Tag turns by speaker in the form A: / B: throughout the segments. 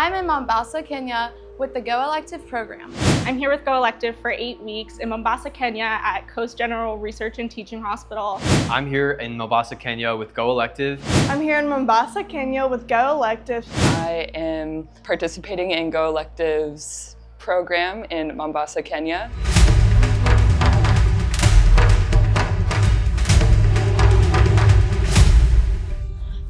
A: I'm in Mombasa, Kenya with the Go-Elective Program.
B: I'm here with Go-Elective for 8 weeks in Mombasa, Kenya at Coast General Research and Teaching Hospital.
C: I'm here in Mombasa, Kenya with Go-Elective.
D: I'm here in Mombasa, Kenya with Go-Electives.
E: I am participating in Go-Electives program in Mombasa, Kenya.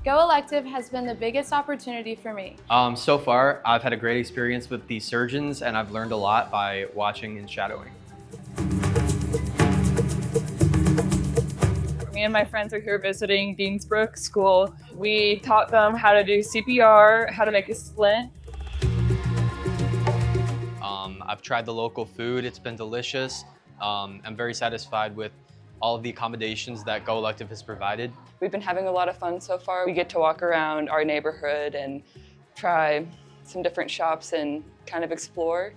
A: Go-Elective has been the biggest opportunity for me.
C: So far, I've had a great experience with the surgeons and I've learned a lot by watching and shadowing.
F: Me and my friends are here visiting Deansbrook School. We taught them how to do CPR, how to make a splint.
C: I've tried the local food, it's been delicious. I'm very satisfied with all of the accommodations that Go-Elective has provided.
E: We've been having a lot of fun so far. We get to walk around our neighborhood and try some different shops and kind of explore.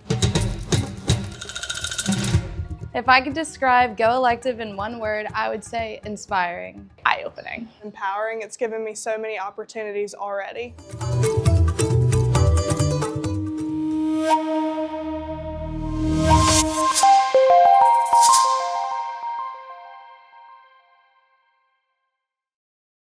A: If I could describe Go-Elective in one word, I would say inspiring.
B: Eye-opening.
D: Empowering. It's given me so many opportunities already.